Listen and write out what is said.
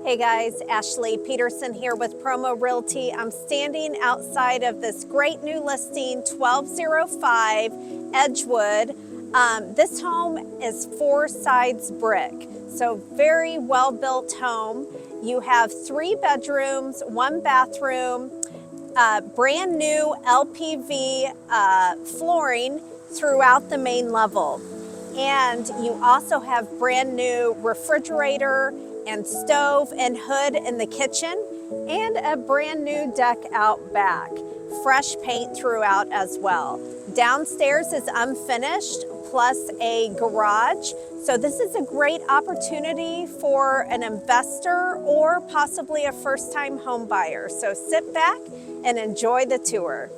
Hey guys, Ashley Pederson here with Promo Realty. I'm standing outside of this great new listing, 1205 Edgewood. This home is 4 sides brick, so very well-built home. You have 3 bedrooms, 1 bathroom, brand new LPV flooring throughout the main level. And you also have brand new refrigerator and stove and hood in the kitchen, and a brand new deck out back. Fresh paint throughout as well. Downstairs is unfinished, plus a garage. So this is a great opportunity for an investor or possibly a first-time home buyer. So sit back and enjoy the tour.